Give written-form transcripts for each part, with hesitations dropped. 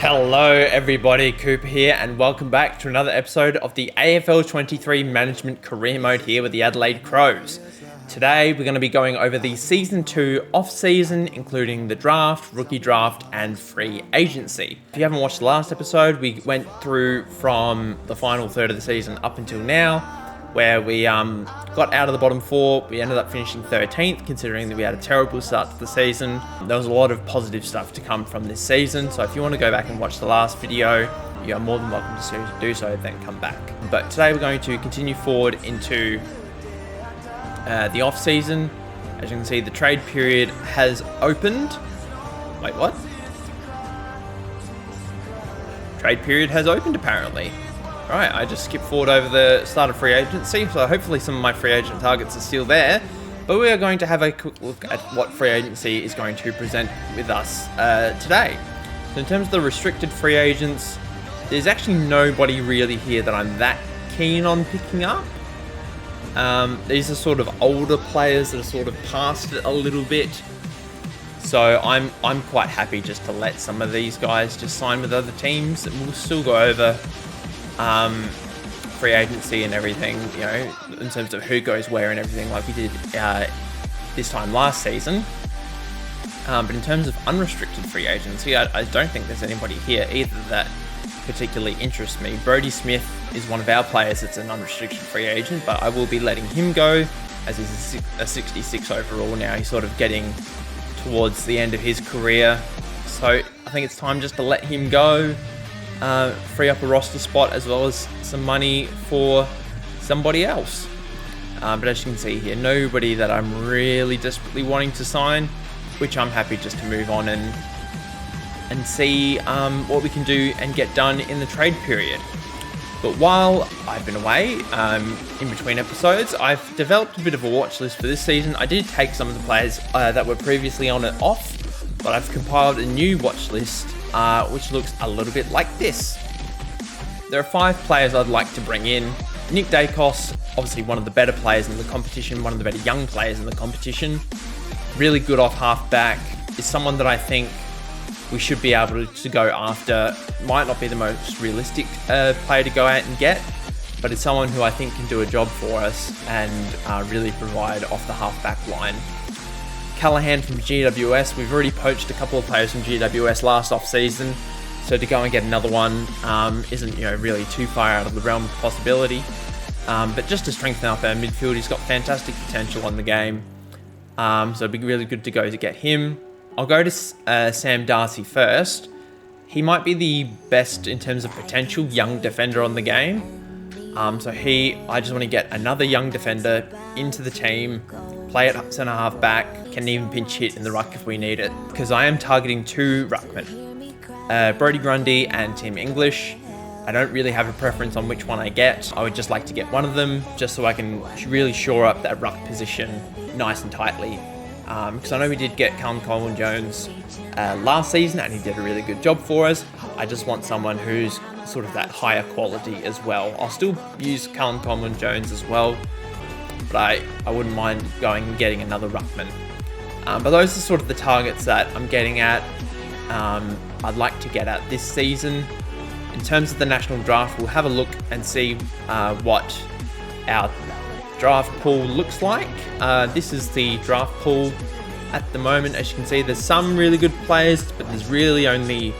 Hello everybody, Coop here, and welcome back to another episode of the AFL 23 Management Career Mode here with the Adelaide Crows. Today we're going to be going over the Season 2 off-season, including the draft, rookie draft, and free agency. If you haven't watched the last episode, we went through from the final third of the season up until now, where we got out of the bottom four. We ended up finishing 13th, considering that we had a terrible start to the season. There was a lot of positive stuff to come from this season, so if you want to go back and watch the last video, you are more than welcome to do so, then come back. But today we're going to continue forward into the off-season. As you can see, the trade period has opened. Wait, what? Trade period has opened, apparently. Right, I just skipped forward over the start of free agency, so hopefully some of my free agent targets are still there. But we are going to have a quick look at what free agency is going to present with us today. So in terms of the restricted free agents, there's actually nobody really here that I'm that keen on picking up. These are sort of older players that are sort of past it a little bit. So I'm quite happy just to let some of these guys just sign with other teams, and we'll still go over free agency and everything, you know, in terms of who goes where and everything, like we did this time last season. But in terms of unrestricted free agency, I don't think there's anybody here either that particularly interests me. Brodie Smith is one of our players that's an unrestricted free agent, but I will be letting him go as he's a 66 overall now. He's sort of getting towards the end of his career, so I think it's time just to let him go. Free up a roster spot as well as some money for somebody else. But as you can see here, nobody that I'm really desperately wanting to sign, which I'm happy just to move on and see what we can do and get done in the trade period. But while I've been away, in between episodes, I've developed a bit of a watch list for this season. I did take some of the players that were previously on it off, but I've compiled a new watch list which looks a little bit like this. There are 5 players I'd like to bring in. Nick Dacos, obviously one of the better players in the competition, one of the better young players in the competition. Really good off half-back, is someone that I think we should be able to go after. Might not be the most realistic player to go out and get, but it's someone who I think can do a job for us and really provide off the half-back line. Callahan from GWS, we've already poached a couple of players from GWS last off-season, so to go and get another one isn't, you know, really too far out of the realm of possibility. But just to strengthen up our midfield, he's got fantastic potential on the game, so it'd be really good to go to get him. I'll go to Sam Darcy first. He might be the best in terms of potential young defender on the game. I just want to get another young defender into the team, play at centre half back, can even pinch hit in the ruck if we need it, because I am targeting 2 ruckmen, Brodie Grundy and Tim English. I don't really have a preference on which one I get. I would just like to get one of them just so I can really shore up that ruck position nice and tightly. Because I know we did get Callum Coleman-Jones last season and he did a really good job for us. I just want someone who's sort of that higher quality as well. I'll still use Callum Coleman-Jones as well, but I wouldn't mind going and getting another ruckman. But those are sort of the targets that I'm getting at. I'd like to get at this season. In terms of the national draft, we'll have a look and see what our draft pool looks like. This is the draft pool at the moment. As you can see, there's some really good players, but there's really only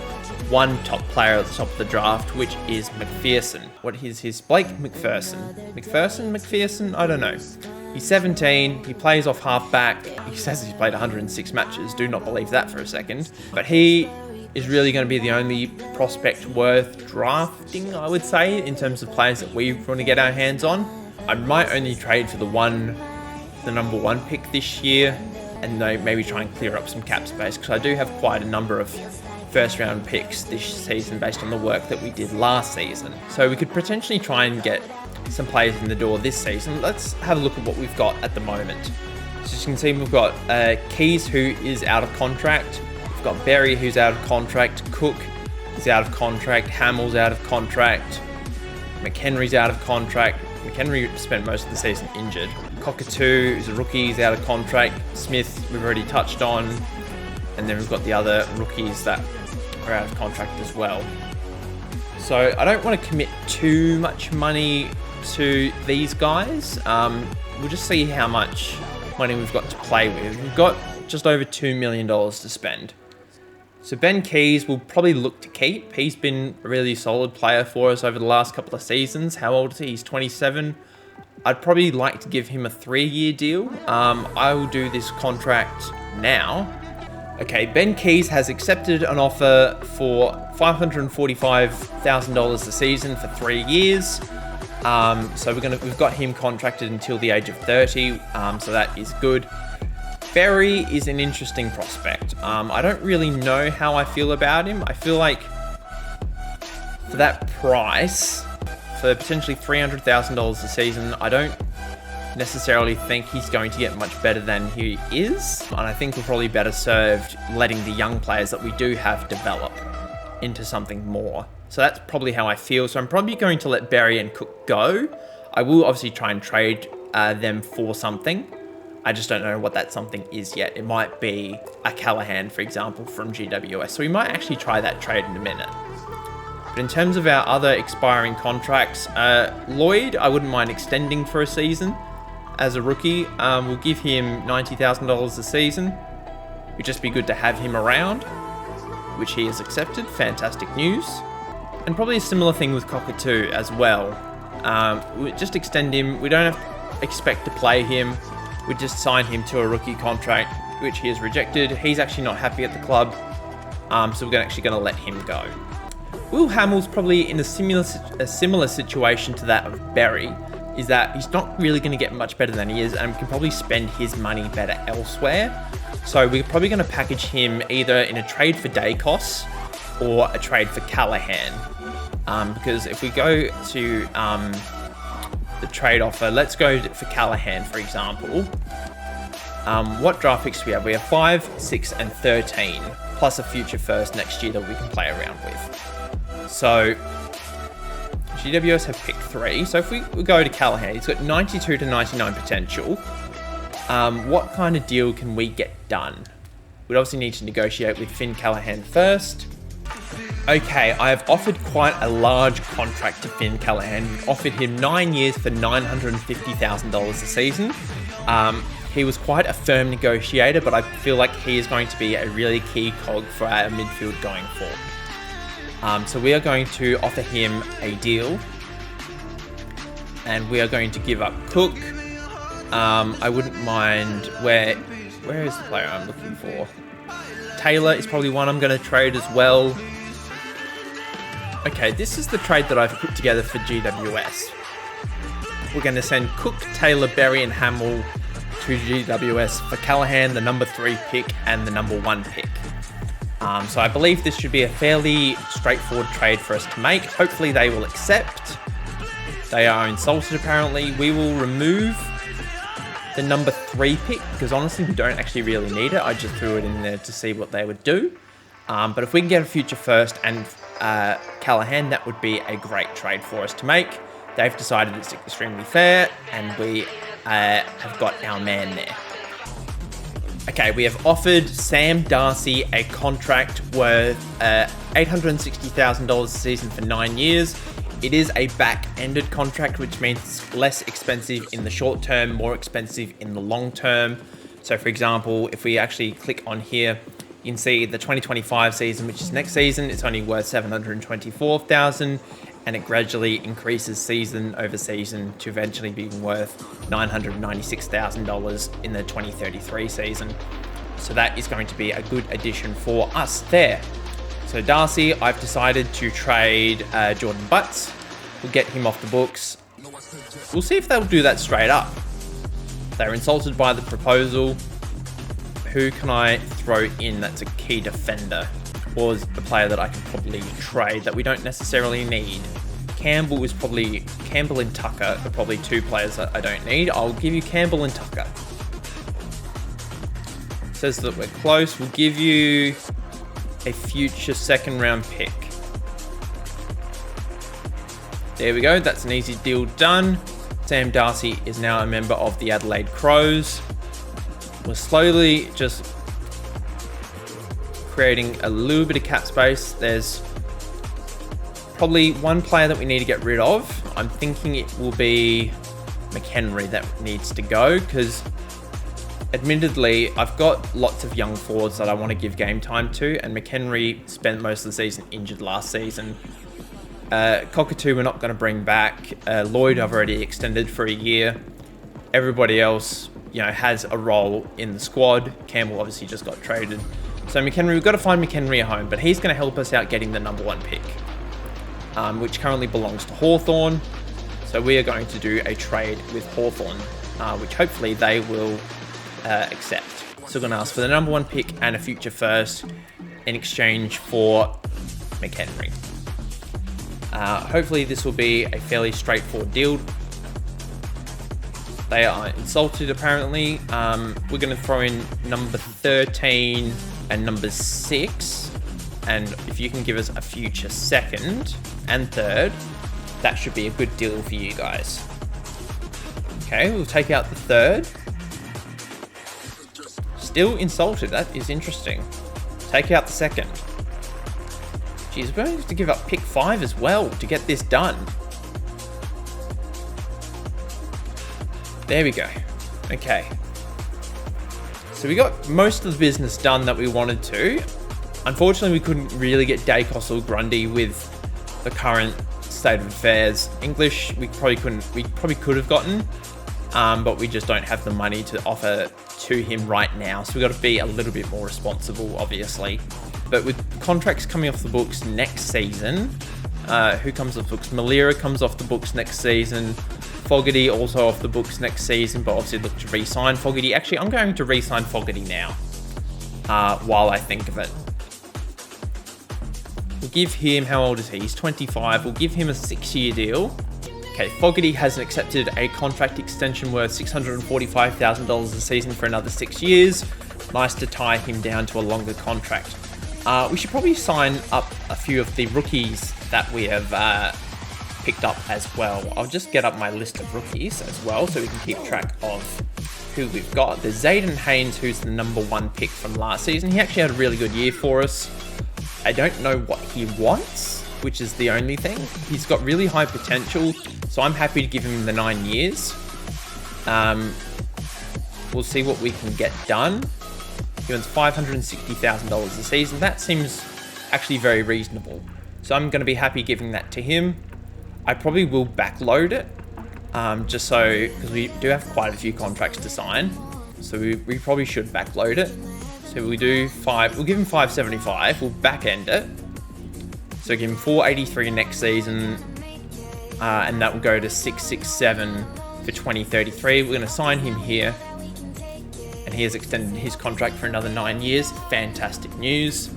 one top player at the top of the draft, which is McPherson. What is his? Blake McPherson. McPherson? I don't know. He's 17, he plays off half-back. He says he's played 106 matches, do not believe that for a second. But he is really going to be the only prospect worth drafting, I would say, in terms of players that we want to get our hands on. I might only trade for the number 1 pick this year, and maybe try and clear up some cap space, because I do have quite a number of first round picks this season based on the work that we did last season. So we could potentially try and get some players in the door this season. Let's have a look at what we've got at the moment. So as you can see, we've got Keys, who is out of contract. We've got Berry, who's out of contract. Cook is out of contract. Hamill's out of contract. McHenry's out of contract. McHenry spent most of the season injured. Cockatoo is a rookie, he's out of contract. Smith, we've already touched on. And then we've got the other rookies that are out of contract as well. So I don't want to commit too much money to these guys. We'll just see how much money we've got to play with. We've got just over $2 million to spend. So Ben Keys will probably look to keep. He's been a really solid player for us over the last couple of seasons. How old is he? He's 27. I'd probably like to give him a 3-year deal. I will do this contract now. Okay, Ben Keys has accepted an offer for $545,000 a season for 3 years. So we've got him contracted until the age of 30. So that is good. Berry is an interesting prospect. I don't really know how I feel about him. I feel like for that price, for potentially $300,000 a season, I don't necessarily think he's going to get much better than he is. And I think we're probably better served letting the young players that we do have develop into something more. So that's probably how I feel. So I'm probably going to let Berry and Cook go. I will obviously try and trade them for something. I just don't know what that something is yet. It might be a Callahan, for example, from GWS. So we might actually try that trade in a minute. But in terms of our other expiring contracts, Lloyd, I wouldn't mind extending for a season as a rookie. We'll give him $90,000 a season. It'd just be good to have him around, which he has accepted. Fantastic news. And probably a similar thing with Cockatoo as well. We just extend him. We don't have to expect to play him. We just sign him to a rookie contract, which he has rejected. He's actually not happy at the club, so we're actually going to let him go. Will Hamill's probably in a similar situation to that of Berry, is that he's not really going to get much better than he is, and we can probably spend his money better elsewhere. So we're probably going to package him either in a trade for Dacos or a trade for Callahan. Because if we go to the trade offer, let's go for Callahan, for example. What draft picks do we have? We have 5, 6, and 13, plus a future first next year that we can play around with. So GWS have picked 3. So if we go to Callahan, he's got 92 to 99 potential. What kind of deal can we get done? We'd obviously need to negotiate with Finn Callahan first. Okay, I have offered quite a large contract to Finn Callahan. We've offered him 9 years for $950,000 a season. He was quite a firm negotiator, but I feel like he is going to be a really key cog for our midfield going forward. So we are going to offer him a deal, and we are going to give up Cook. I wouldn't mind where is the player I'm looking for? Taylor is probably one I'm going to trade as well. Okay, this is the trade that I've put together for GWS. We're going to send Cook, Taylor, Berry, and Hamill to GWS for Callahan, the number 3 pick, and the number 1 pick. So I believe this should be a fairly straightforward trade for us to make. Hopefully they will accept. They are insulted apparently. We will remove the number 3 pick because honestly we don't actually really need it. I just threw it in there to see what they would do. But if we can get a future first and Callahan, that would be a great trade for us to make. They've decided it's extremely fair, and we have got our man there. Okay, we have offered Sam Darcy a contract worth $860,000 a season for 9 years. It is a back-ended contract, which means less expensive in the short term, more expensive in the long term. So for example, if we actually click on here, you can see the 2025 season, which is next season, it's only worth $724,000, and it gradually increases season over season to eventually being worth $996,000 in the 2033 season. So that is going to be a good addition for us there. So Darcy, I've decided to trade Jordan Butts. We'll get him off the books. We'll see if they'll do that straight up. They're insulted by the proposal. Who can I throw in that's a key defender? Or a player that I can probably trade that we don't necessarily need? Campbell and Tucker are probably 2 players that I don't need. I'll give you Campbell and Tucker. Says that we're close. We'll give you a future 2nd round pick. There we go. That's an easy deal done. Sam Darcy is now a member of the Adelaide Crows. We're slowly just creating a little bit of cap space. There's probably one player that we need to get rid of. I'm thinking it will be McHenry that needs to go, because admittedly, I've got lots of young forwards that I want to give game time to, and McHenry spent most of the season injured last season. Cockatoo we're not going to bring back. Lloyd I've already extended for a year. Everybody else, has a role in the squad. Campbell obviously just got traded. So McHenry, we've got to find McHenry a home, but he's going to help us out getting the number 1 pick, which currently belongs to Hawthorn. So we are going to do a trade with Hawthorn, which hopefully they will accept. So we're going to ask for the number 1 pick and a future first in exchange for McHenry. Hopefully this will be a fairly straightforward deal. They are insulted apparently. We're going to throw in number 13 and number 6. And if you can give us a future second and third, that should be a good deal for you guys. Okay, we'll take out the third. Still insulted, that is interesting. Take out the second. Geez, we're going to have to give up pick 5 as well to get this done. There we go. Okay. So we got most of the business done that we wanted to. Unfortunately, we couldn't really get Dacos or Grundy with the current state of affairs. English, we probably could have gotten, but we just don't have the money to offer to him right now. So we've got to be a little bit more responsible, obviously. But with contracts coming off the books next season, who comes off the books? Malira comes off the books next season. Fogarty also off the books next season, but obviously look to re-sign Fogarty. Actually, I'm going to re-sign Fogarty now, while I think of it. We'll give him, how old is he? He's 25. We'll give him a 6-year deal. Okay, Fogarty has accepted a contract extension worth $645,000 a season for another 6 years. Nice to tie him down to a longer contract. We should probably sign up a few of the rookies that we have picked up as well. I'll just get up my list of rookies as well so we can keep track of who we've got. There's Zayden Haynes, who's the number 1 pick from last season. He actually had a really good year for us. I don't know what he wants, which is the only thing. He's got really high potential, so I'm happy to give him the 9 years. We'll see what we can get done. He earns $560,000 a season. That seems actually very reasonable. So I'm going to be happy giving that to him. I probably will backload it, just so, because we do have quite a few contracts to sign. So we probably should backload it. So we do 5, we'll give him 575, we'll back end it. So give him 483 next season, and that will go to 667 for 2033. We're going to sign him here. And he has extended his contract for another 9 years. Fantastic news.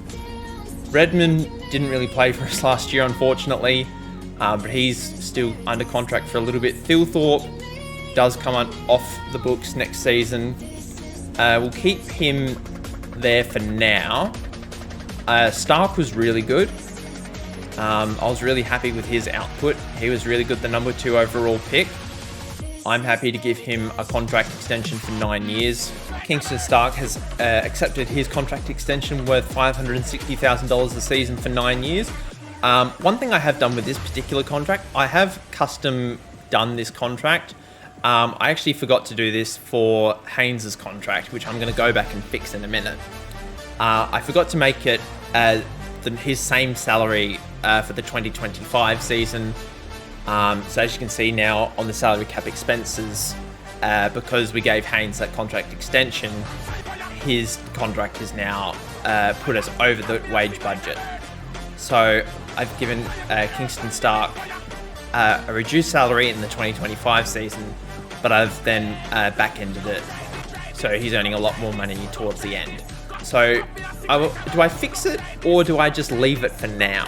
Redmond didn't really play for us last year, unfortunately, but he's still under contract for a little bit. Thilthorpe does come off the books next season. We'll keep him there for now. Stark was really good. I was really happy with his output. He was really good, the number 2 overall pick. I'm happy to give him a contract extension for 9 years. Kingston Stark has accepted his contract extension worth $560,000 a season for 9 years. One thing I have done with this particular contract, I have custom done this contract. I actually forgot to do this for Haynes's contract, which I'm going to go back and fix in a minute. I forgot to make it his same salary for the 2025 season. So as you can see now on the salary cap expenses, because we gave Haynes that contract extension, his contract is now put us over the wage budget. So I've given Kingston Stark a reduced salary in the 2025 season, but I've then back-ended it. So he's earning a lot more money towards the end. So do I fix it, or do I just leave it for now?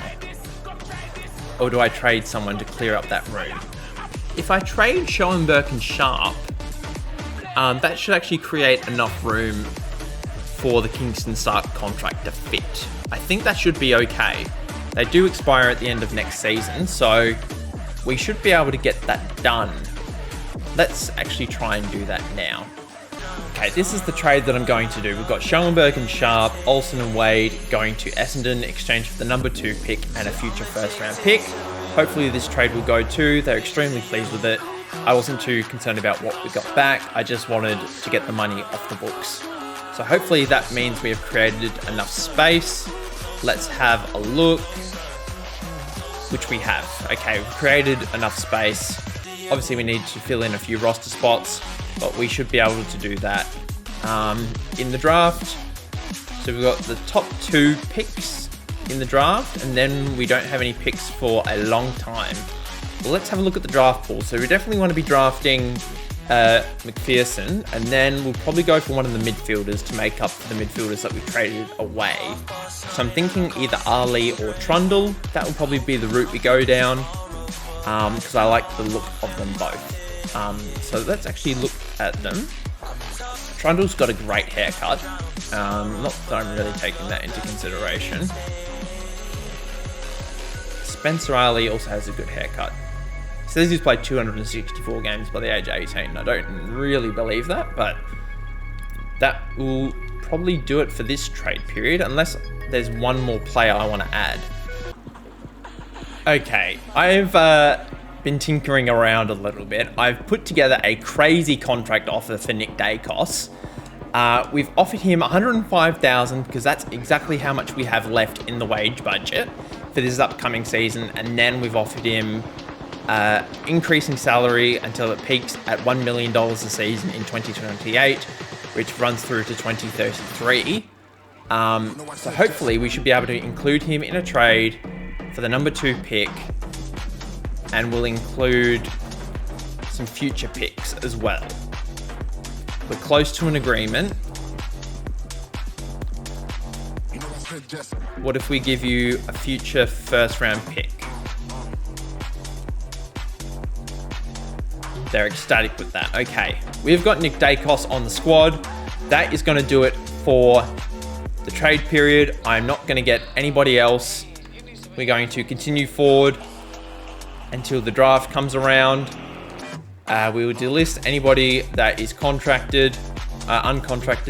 Or do I trade someone to clear up that room? If I trade Schoenberg and Sharp, that should actually create enough room for the Kingston Stark contract to fit. I think that should be okay. They do expire at the end of next season, so we should be able to get that done. Let's actually try and do that now. Okay, this is the trade that I'm going to do. We've got Schoenberg and Sharp, Olsen and Wade going to Essendon in exchange for the number 2 pick and a future first round pick. Hopefully this trade will go too. They're extremely pleased with it. I wasn't too concerned about what we got back. I just wanted to get the money off the books. So hopefully that means we have created enough space. Let's have a look, which we have. Okay, we've created enough space. Obviously we need to fill in a few roster spots, but we should be able to do that in the draft. So we've got the top 2 picks in the draft, and then we don't have any picks for a long time. Well, let's have a look at the draft pool. So we definitely want to be drafting McPherson, and then we'll probably go for one of the midfielders to make up for the midfielders that we traded away. So I'm thinking either Ali or Trundle. That will probably be the route we go down, because I like the look of them both. So let's actually look at them. Trundle's got a great haircut. Not that I'm really taking that into consideration. Spencer Ali also has a good haircut. He says he's played 264 games by the age of 18. I don't really believe that, but that will probably do it for this trade period, unless there's one more player I want to add. Okay, I've been tinkering around a little bit. I've put together a crazy contract offer for Nick Dacos. We've offered him $105,000 because that's exactly how much we have left in the wage budget for this upcoming season, and then we've offered him increasing salary until it peaks at $1 million a season in 2028, which runs through to 2033. So hopefully we should be able to include him in a trade for the number 2 pick, and we'll include some future picks as well. We're close to an agreement. What if we give you a future first round pick? They're ecstatic with that. Okay, we've got Nick Dacos on the squad. That is going to do it for the trade period. I'm not going to get anybody else. We're going to continue forward until the draft comes around. We will delist anybody that is uncontracted,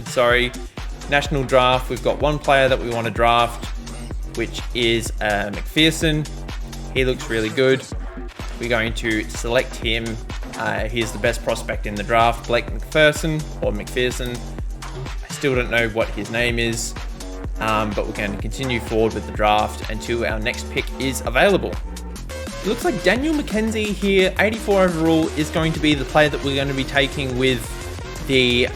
sorry. National draft, we've got one player that we want to draft, which is McPherson. He looks really good. We're going to select him. He's the best prospect in the draft, Blake McPherson or McPherson. I still don't know what his name is, but we're going to continue forward with the draft until our next pick is available. It looks like Daniel McKenzie here, 84 overall, is going to be the player that we're going to be taking with the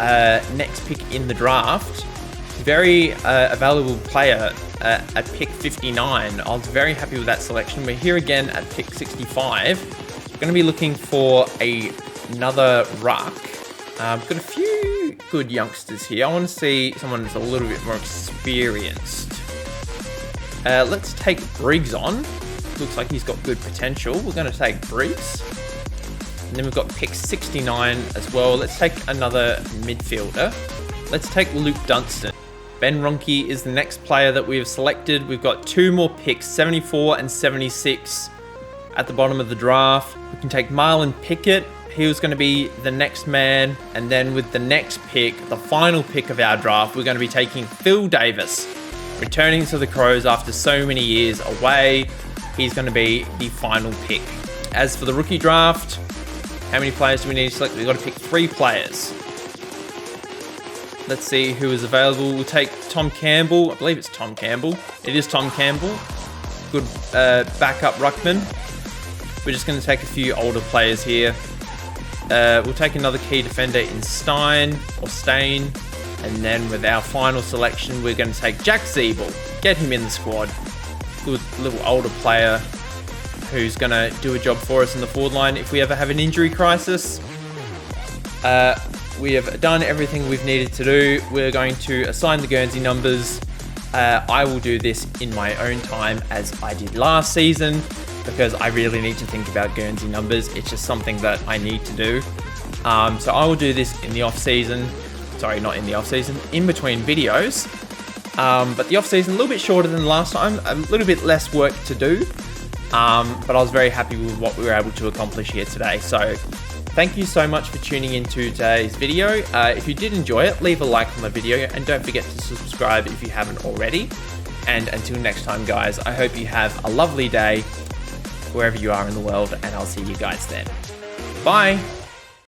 next pick in the draft. Very available player at pick 59. I was very happy with that selection. We're here again at pick 65. We're going to be looking for another ruck. Got a few good youngsters here. I want to see someone that's a little bit more experienced. Let's take Briggs on. Looks like he's got good potential. We're going to take Briggs. And then we've got pick 69 as well. Let's take another midfielder. Let's take Luke Dunstan. Ben Ronke is the next player that we've selected. We've got 2 more picks, 74 and 76 at the bottom of the draft. We can take Marlon Pickett. He was going to be the next man. And then with the next pick, the final pick of our draft, we're going to be taking Phil Davis, returning to the Crows after so many years away. He's going to be the final pick. As for the rookie draft, how many players do we need to select? We've got to pick 3 players. Let's see who is available. We'll take Tom Campbell. I believe it's Tom Campbell. It is Tom Campbell. Good backup ruckman. We're just going to take a few older players here. We'll take another key defender in Stein. And then with our final selection, we're going to take Jack Zeeble. Get him in the squad. Good little older player who's going to do a job for us in the forward line if we ever have an injury crisis. We have done everything we've needed to do. We're going to assign the Guernsey numbers. I will do this in my own time as I did last season, because I really need to think about Guernsey numbers. It's just something that I need to do. So I will do this in the off season. Sorry, not in the off season, in between videos. But the off season, a little bit shorter than last time, a little bit less work to do. But I was very happy with what we were able to accomplish here today. So Thank you so much for tuning into today's video. If you did enjoy it, leave a like on the video and don't forget to subscribe if you haven't already. And until next time, guys, I hope you have a lovely day wherever you are in the world, and I'll see you guys then. Bye.